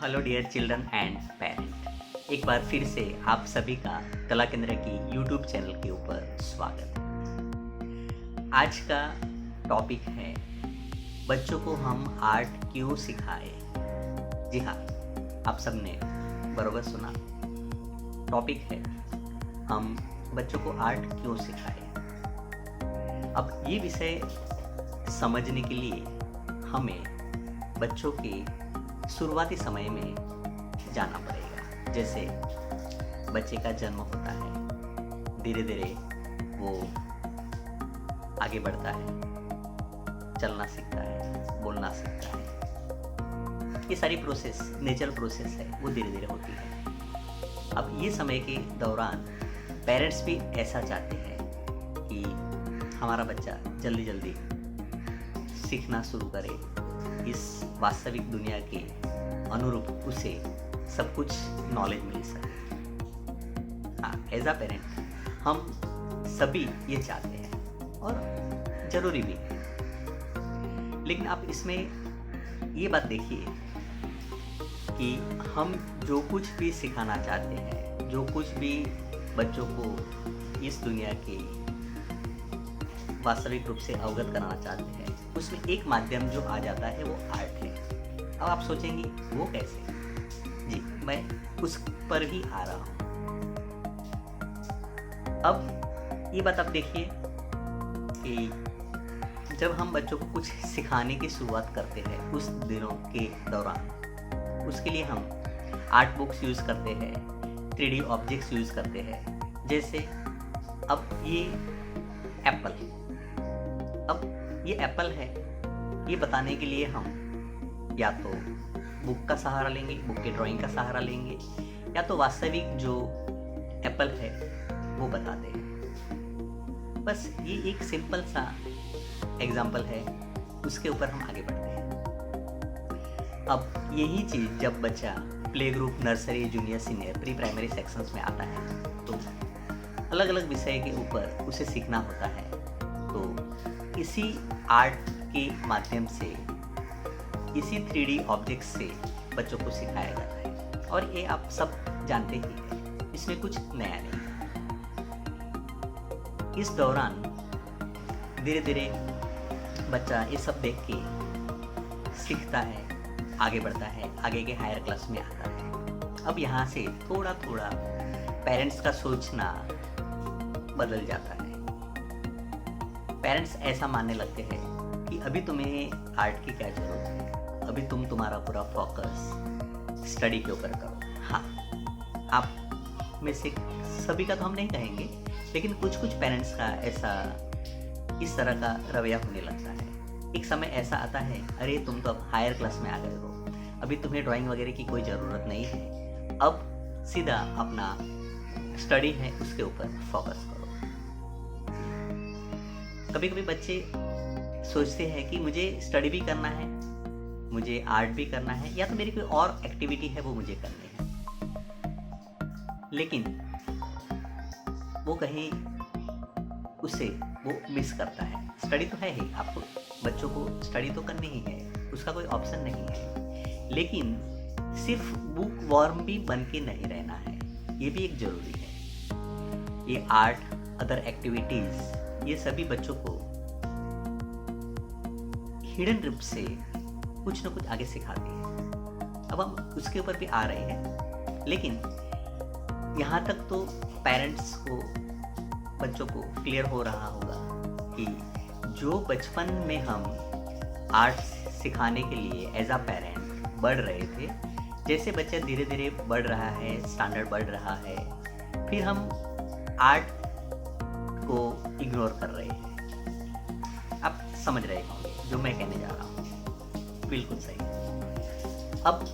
Hello dear children and parent, एक बार फिर से आप सभी का कला केंद्र की यूट्यूब चैनल के ऊपर स्वागत है। आज का टॉपिक है बच्चों को हम आर्ट क्यों सिखाएं। जी हाँ, आप सबने बरोबर सुना। टॉपिक है हम बच्चों को आर्ट क्यों सिखाएं। अब ये विषय समझने के लिए हमें बच्चों के शुरुआती समय में जाना पड़ेगा। जैसे बच्चे का जन्म होता है, धीरे धीरे वो आगे बढ़ता है, चलना सीखता है, बोलना सीखता है। ये सारी प्रोसेस नेचुरल प्रोसेस है, वो धीरे धीरे होती है। अब ये समय के दौरान पेरेंट्स भी ऐसा चाहते हैं कि हमारा बच्चा जल्दी जल्दी सीखना शुरू करे, इस वास्तविक दुनिया के अनुरूप उसे सब कुछ नॉलेज मिल सके। हाँ, एज अ पेरेंट हम सभी ये चाहते हैं और ज़रूरी भी है। लेकिन आप इसमें ये बात देखिए कि हम जो कुछ भी सिखाना चाहते हैं, जो कुछ भी बच्चों को इस दुनिया के वास्तविक रूप से अवगत कराना चाहते हैं, उसमें एक माध्यम जो आ जाता है वो आर्ट है। अब आप सोचेंगे वो कैसे? जी, मैं उस पर ही आ रहा हूँ। अब ये बात आप देखिए कि जब हम बच्चों को कुछ सिखाने की शुरुआत करते हैं उस दिनों के दौरान, उसके लिए हम आर्ट बुक्स यूज़ करते हैं, 3D ऑब्जेक्ट्स यूज़ करते हैं। जैसे अब ये एप्पल, अब ये एप्पल है, ये बताने के लिए हम या तो बुक का सहारा लेंगे, बुक के ड्राइंग का सहारा लेंगे, या तो वास्तविक जो एप्पल है वो बता दें। बस ये एक सिंपल सा एग्जाम्पल है, उसके ऊपर हम आगे बढ़ते हैं। अब यही चीज़ जब बच्चा play group, nursery, junior, senior, pre primary sections में आता है तो अलग अलग विषय के ऊपर उसे सीखना होता है। तो इसी आर्ट के माध्यम से, इसी 3D ऑब्जेक्ट से बच्चों को सिखाया जाता है। और ये आप सब जानते ही हैं, इसमें कुछ नया नहीं है। इस दौरान धीरे धीरे बच्चा ये सब देख के सीखता है, आगे बढ़ता है, आगे के हायर क्लास में आता है। अब यहाँ से थोड़ा थोड़ा पेरेंट्स का सोचना बदल जाता है। पेरेंट्स ऐसा मानने लगते हैं कि अभी तुम्हें आर्ट की क्या ज़रूरत है, अभी तुम्हारा पूरा फोकस स्टडी के ऊपर करो। हाँ, आप में से सभी का तो हम नहीं कहेंगे, लेकिन कुछ कुछ पेरेंट्स का ऐसा इस तरह का रवैया होने लगता है। एक समय ऐसा आता है, अरे तुम तो अब हायर क्लास में आ गए हो, अभी तुम्हें ड्राइंग वगैरह की कोई ज़रूरत नहीं है, अब सीधा अपना स्टडी है उसके ऊपर फोकस करो। कभी कभी बच्चे सोचते हैं कि मुझे स्टडी भी करना है, मुझे आर्ट भी करना है, या तो मेरी कोई और एक्टिविटी है वो मुझे करनी है। लेकिन वो कहीं उसे वो मिस करता है। स्टडी तो है ही, आपको बच्चों को स्टडी तो करनी ही है, उसका कोई ऑप्शन नहीं है। लेकिन सिर्फ बुक वॉर्म भी बन के नहीं रहना है, ये भी एक ज़रूरी है। ये आर्ट, अदर एक्टिविटीज़, ये सभी बच्चों को हिडन रूप से कुछ न कुछ आगे सिखाती है। अब हम उसके ऊपर भी आ रहे हैं, लेकिन यहाँ तक तो पेरेंट्स को, बच्चों को क्लियर हो रहा होगा कि जो बचपन में हम आर्ट सिखाने के लिए एज अ पेरेंट बढ़ रहे थे, जैसे बच्चा धीरे धीरे बढ़ रहा है, स्टैंडर्ड बढ़ रहा है, फिर हम आर्ट को इग्नोर कर रहे हैं। आप समझ रहे होंगे जो मैं कहने जा रहा हूँ, बिल्कुल सही। अब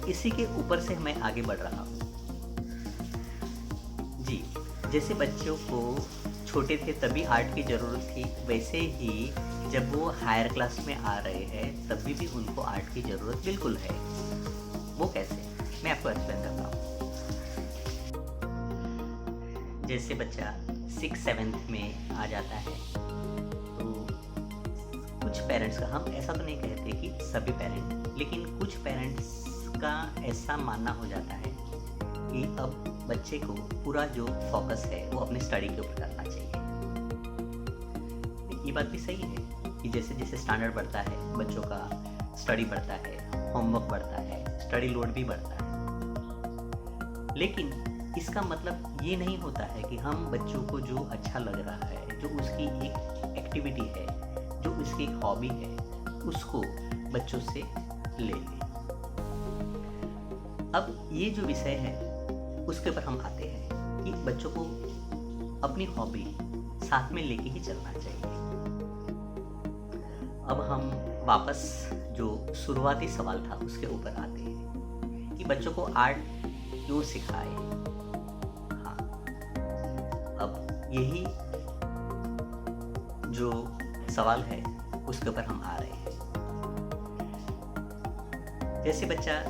इसी के ऊपर से मैं आगे बढ़ रहा हूँ। जी, जैसे बच्चों को छोटे थे तभी आर्ट की ज़रूरत थी, वैसे ही जब वो हायर क्लास में आ रहे हैं तभी भी उनको आर्ट की ज़रूरत बिल्कुल है। वो कैसे, मैं आपको एक्सप्लेन करता हूँ। जैसे बच्चा 6th-7th में आ जाता है तो कुछ पेरेंट्स का, हम ऐसा तो नहीं कहते कि सभी पेरेंट, लेकिन कुछ पेरेंट्स उनका ऐसा मानना हो जाता है कि अब बच्चे को पूरा जो फोकस है वो अपनी स्टडी के ऊपर करना चाहिए। ये बात भी सही है कि जैसे जैसे स्टैंडर्ड बढ़ता है, बच्चों का स्टडी बढ़ता है, होमवर्क बढ़ता है, स्टडी लोड भी बढ़ता है। लेकिन इसका मतलब ये नहीं होता है कि हम बच्चों को जो अच्छा लग रहा है, जो उसकी एक एक्टिविटी है, जो उसकी एक हॉबी है, उसको बच्चों से ले लें। अब ये जो विषय है उसके ऊपर हम आते हैं कि बच्चों को अपनी हॉबी साथ में लेके ही चलना चाहिए। अब हम वापस जो शुरुआती सवाल था उसके ऊपर आते हैं कि बच्चों को आर्ट क्यों सिखाए। हाँ, अब यही जो सवाल है उसके ऊपर हम आ रहे हैं। जैसे बच्चा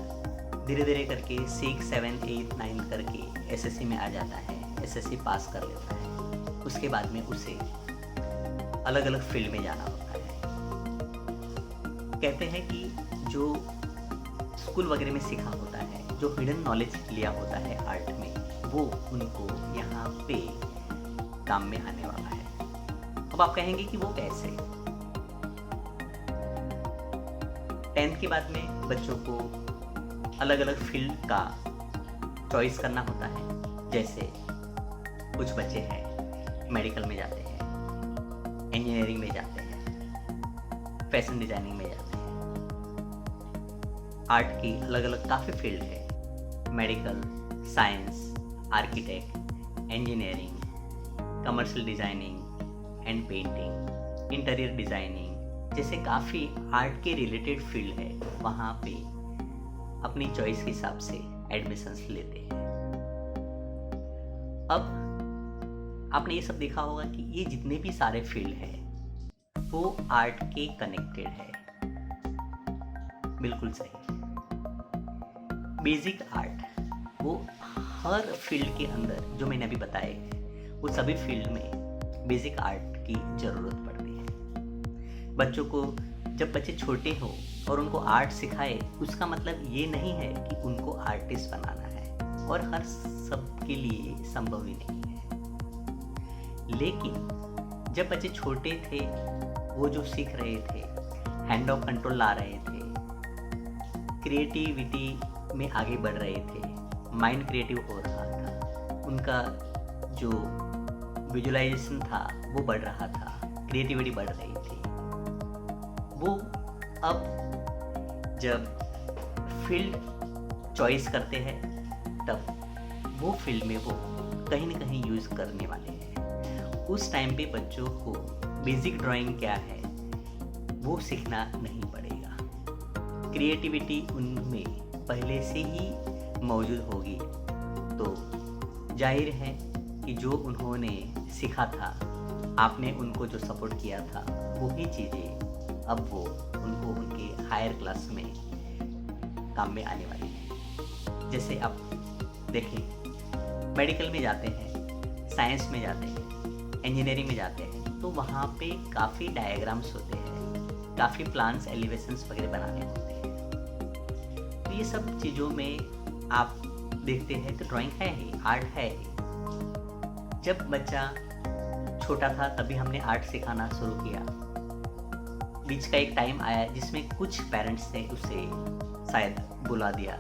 धीरे धीरे करके 6, 7, 8, 9 करके एसएससी में आ जाता है, एसएससी पास कर लेता है, उसके बाद में उसे अलग अलग फील्ड में जाना होता है। कहते हैं कि जो स्कूल वगैरह में सीखा होता है, जो हिडन नॉलेज लिया होता है आर्ट में, वो उनको यहाँ पे काम में आने वाला है। अब आप कहेंगे कि वो कैसे? 10th के बाद में बच्चों को अलग अलग फील्ड का चॉइस करना होता है। जैसे कुछ बच्चे हैं मेडिकल में जाते हैं, इंजीनियरिंग में जाते हैं, फैशन डिजाइनिंग में जाते हैं। आर्ट की अलग अलग काफ़ी फील्ड है, medical, science, architect, engineering, commercial designing and painting, interior designing जैसे काफ़ी आर्ट के रिलेटेड फील्ड है। वहाँ पे अपनी चॉइस के हिसाब से एडमिशन्स लेते हैं। अब आपने ये सब देखा होगा कि ये जितने भी सारे फील्ड हैं वो आर्ट के कनेक्टेड है। बिल्कुल सही। बेसिक आर्ट वो हर फील्ड के अंदर जो मैंने अभी बताए वो सभी फील्ड में बेसिक आर्ट की ज़रूरत पड़ती है। बच्चों को जब बच्चे छोटे हो और उनको आर्ट सिखाए, उसका मतलब ये नहीं है कि उनको आर्टिस्ट बनाना है, और हर सब के लिए संभव ही नहीं है। लेकिन जब बच्चे छोटे थे, वो जो सीख रहे थे, हैंड ऑफ कंट्रोल ला रहे थे, क्रिएटिविटी में आगे बढ़ रहे थे, माइंड क्रिएटिव हो रहा था, उनका जो विजुअलाइजेशन था वो बढ़ रहा था, क्रिएटिविटी बढ़ रही थी, वो अब जब फील्ड चॉइस करते हैं तब वो फील्ड में वो कहीं ना कहीं यूज़ करने वाले हैं। उस टाइम पे बच्चों को बेसिक ड्राइंग क्या है वो सीखना नहीं पड़ेगा। क्रिएटिविटी उनमें पहले से ही मौजूद होगी, तो जाहिर है कि जो उन्होंने सीखा था, आपने उनको जो सपोर्ट किया था, वही चीज़ें अब वो उनको उनके हायर क्लास में काम में आने वाली है। जैसे आप देखें, मेडिकल में जाते हैं, साइंस में जाते हैं, इंजीनियरिंग में जाते हैं, तो वहाँ पे काफ़ी डायग्राम्स होते हैं, काफ़ी प्लान्स, एलिवेशंस वगैरह बनाने होते हैं। तो ये सब चीज़ों में आप देखते हैं तो ड्राइंग है ही, आर्ट है ही। जब बच्चा छोटा था तभी हमने आर्ट सिखाना शुरू किया। बीच का एक टाइम आया जिसमें कुछ पेरेंट्स ने उसे शायद बुला दिया।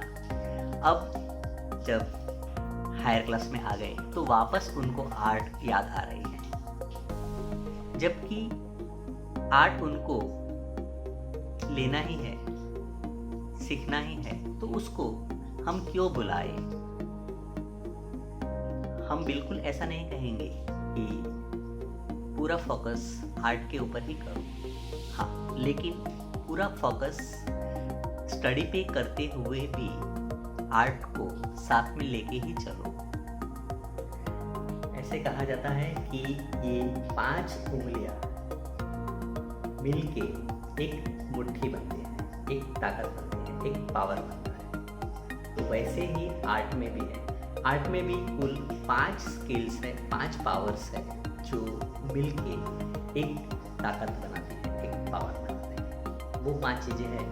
अब जब हायर क्लास में आ गए तो वापस उनको आर्ट याद आ रही है, जबकि आर्ट उनको लेना ही है, सीखना ही है, तो उसको हम क्यों बुलाए? हम बिल्कुल ऐसा नहीं कहेंगे कि पूरा फोकस आर्ट के ऊपर ही करो। हाँ, लेकिन पूरा फोकस स्टडी पे करते हुए भी आर्ट को साथ में लेके ही चलो। ऐसे कहा जाता है कि ये 5 उंगलियां मिलके एक मुट्ठी बनती है, एक ताकत बनती है, एक पावर बनता है। तो वैसे ही आर्ट में भी है। आर्ट में भी कुल 5 स्किल्स है, 5 पावर्स है जो मिलके एक ताकत बनाती है, एक पावर बनाते हैं। वो 5 चीज़ें हैं: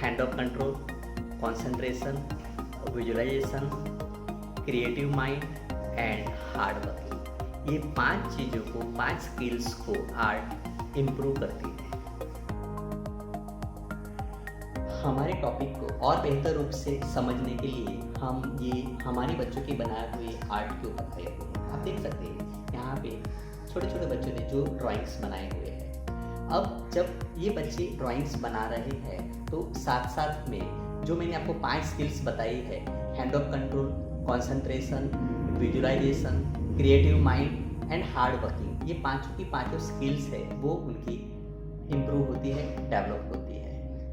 hand of control, concentration, visualisation, creative mind and hard working. ये 5 चीज़ों को, 5 स्किल्स को आर्ट इम्प्रूव करती है। हमारे टॉपिक को और बेहतर रूप से समझने के लिए हम ये हमारे बच्चों के बनाए हुए आर्ट के ऊपर खड़े हुए हैं। आप देख सकते हैं यहाँ पे छोटे छोटे बच्चों ने जो ड्राइंग्स बनाए हुए हैं। अब जब ये बच्चे ड्राइंग्स बना रहे हैं तो साथ साथ में जो मैंने आपको 5 स्किल्स बताई है, hand of control, concentration, visualisation, creative mind and hard working, ये पांचों की पांचों स्किल्स है वो उनकी इम्प्रूव होती है, डेवलप होती है।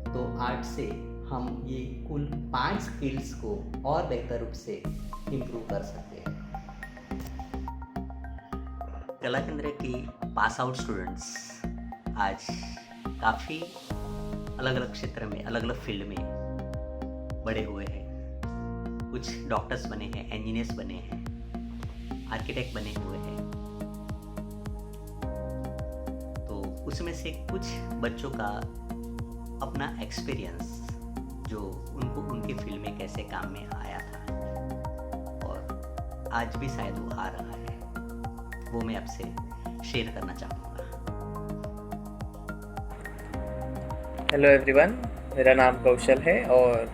तो आर्ट से हम ये कुल 5 स्किल्स को और बेहतर रूप से इम्प्रूव कर सकते हैं। कला केंद्र की पास आउट स्टूडेंट्स आज काफ़ी अलग अलग क्षेत्र में, अलग अलग फील्ड में बड़े हुए हैं। कुछ डॉक्टर्स बने हैं, इंजीनियर्स बने हैं, आर्किटेक्ट बने हुए हैं। तो उसमें से कुछ बच्चों का अपना एक्सपीरियंस जो उनको उनके फील्ड में कैसे काम में आया था और आज भी शायद वो आ रहा है, वो मैं आपसे शेयर करना चाहूँगा। हेलो एवरीवन, मेरा नाम कौशल है और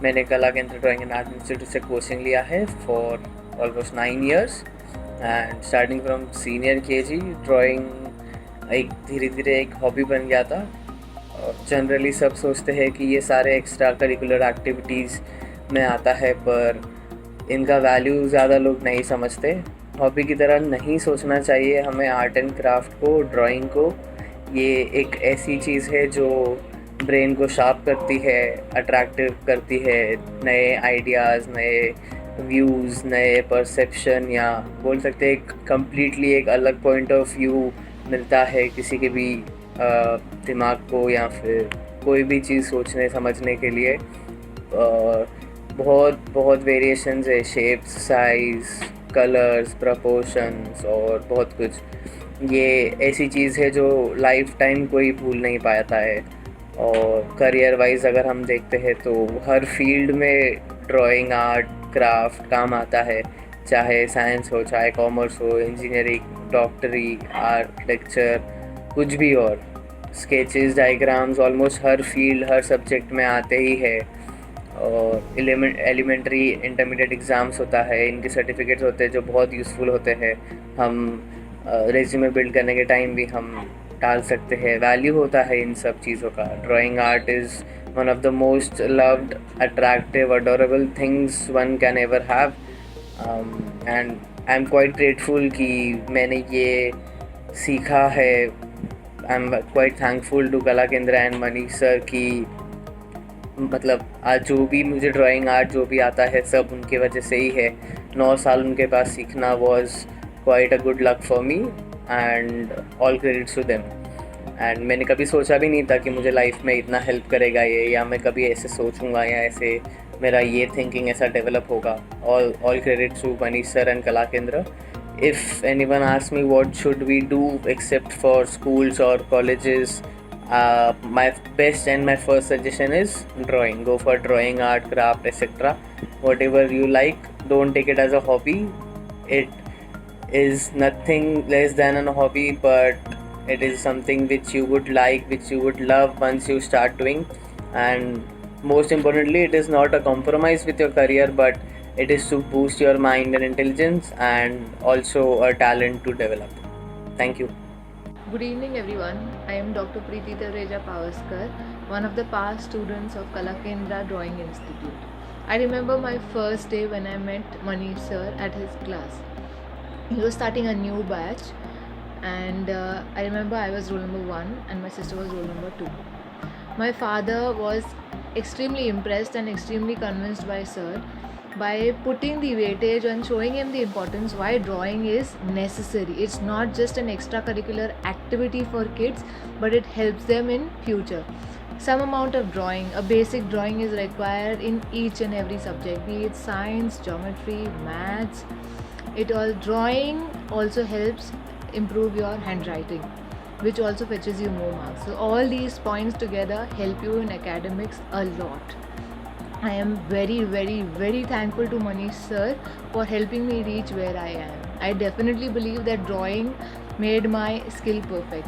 मैंने कला केंद्र ड्राइंग एंड आर्ट इंस्टीट्यूट से कोचिंग लिया है for almost 9 years and starting from senior KG drawing एक धीरे धीरे एक हॉबी बन गया था। और जनरली सब सोचते हैं कि ये सारे एक्स्ट्रा करिकुलर एक्टिविटीज़ में आता है, पर इनका वैल्यू ज़्यादा लोग नहीं समझते। हॉबी की तरह नहीं सोचना चाहिए हमें आर्ट एंड क्राफ्ट को, ड्राइंग को। ये एक ऐसी चीज़ है जो ब्रेन को शार्प करती है, अट्रैक्टिव करती है, नए आइडियाज़, नए व्यूज़, नए परसेप्शन, या बोल सकते हैं एक कम्प्लीटली एक अलग पॉइंट ऑफ व्यू मिलता है किसी के भी दिमाग को, या फिर कोई भी चीज़ सोचने समझने के लिए। बहुत बहुत वेरिएशंस है, शेप्स, साइज़, कलर्स, प्रपोर्शंस और बहुत कुछ। ये ऐसी चीज़ है जो लाइफ टाइम कोई भूल नहीं पाता है। और करियर वाइज अगर हम देखते हैं तो हर फील्ड में ड्राइंग, आर्ट, क्राफ्ट काम आता है, चाहे साइंस हो, चाहे कॉमर्स हो, इंजीनियरिंग, डॉक्टरी, आर्किटेक्चर, कुछ भी। और स्केचेस, डायग्राम्स ऑलमोस्ट हर फील्ड, हर सब्जेक्ट में आते ही है। और एलिमेंट्री इंटरमीडिएट एग्ज़ाम्स होता है, इनके सर्टिफिकेट्स होते हैं जो बहुत यूज़फुल होते हैं। हम रेज्यूमे बिल्ड करने के टाइम भी हम डाल सकते हैं, वैल्यू होता है इन सब चीज़ों का। Drawing art is one of the most loved, attractive, adorable things one can ever have and I am quite grateful कि मैंने ये सीखा है। I am quite thankful to Kala Kendra and Manish sir की, मतलब आज जो भी मुझे ड्राइंग आर्ट जो भी आता है सब उनके वजह से ही है। 9 साल उनके पास सीखना was quite a good luck for me and all credits to them. And मैंने कभी सोचा भी नहीं था कि मुझे लाइफ में इतना हेल्प करेगा ये, या मैं कभी ऐसे सोचूंगा या ऐसे मेरा ये थिंकिंग ऐसा डेवलप होगा। All credits to Manish sir and Kala Kendra. If anyone asks me what should we do except for schools or colleges, my best and my first suggestion is drawing. Go for drawing, art, craft, etc. Whatever you like, don't take it as a hobby. It is nothing less than a hobby, but it is something which you would like, which you would love once you start doing. And most importantly, it is not a compromise with your career, but it is to boost your mind and intelligence, and also a talent to develop. Thank you. Good evening everyone. I am Dr. Preeti Tareja Pavaskar, one of the past students of Kala Kendra Drawing Institute. I remember my first day when I met Manish sir at his class. He was starting a new batch, and I remember I was roll number 1 and my sister was roll number 2. My father was extremely impressed and extremely convinced by sir, by putting the weightage and showing him the importance why drawing is necessary. It's not just an extracurricular activity for kids, but it helps them in future. Some amount of drawing, a basic drawing is required in each and every subject, be it science, geometry, maths. It all drawing also helps improve your handwriting, which also fetches you more marks. So all these points together help you in academics a lot. I am very, very, very thankful to Manish sir for helping me reach where I am. I definitely believe that drawing made my skill perfect.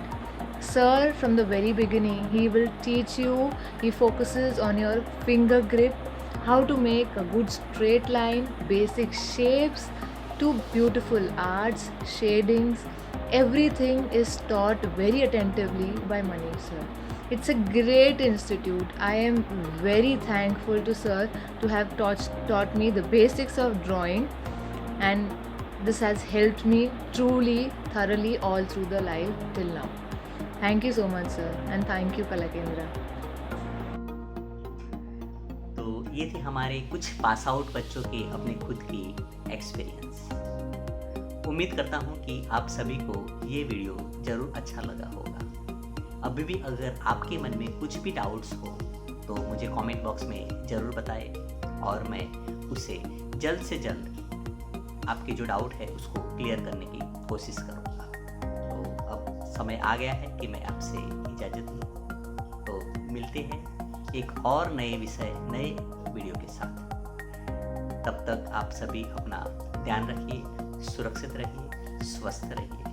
Sir, from the very beginning, he will teach you, he focuses on your finger grip, how to make a good straight line, basic shapes, to beautiful arts, shadings. Everything is taught very attentively by Manish sir. It's a great institute. I am very thankful to sir to have taught me the basics of drawing, and this has helped me truly, thoroughly all through the life till now. Thank you so much sir, and thank you Kala Kendra. तो ये थे हमारे कुछ pass out बच्चों के अपने खुद की एक्सपीरियंस। उम्मीद करता हूँ कि आप सभी को ये वीडियो ज़रूर अच्छा लगा होगा। अभी भी अगर आपके मन में कुछ भी डाउट्स हो तो मुझे कमेंट बॉक्स में ज़रूर बताएं और मैं उसे जल्द से जल्द आपके जो डाउट है उसको क्लियर करने की कोशिश करूँगा। तो अब समय आ गया है कि मैं आपसे इजाज़त लूँ। तो मिलते हैं एक और नए विषय, नए वीडियो के साथ। तब तक आप सभी अपना ध्यान रखिए, सुरक्षित रहिए, स्वस्थ रहिए।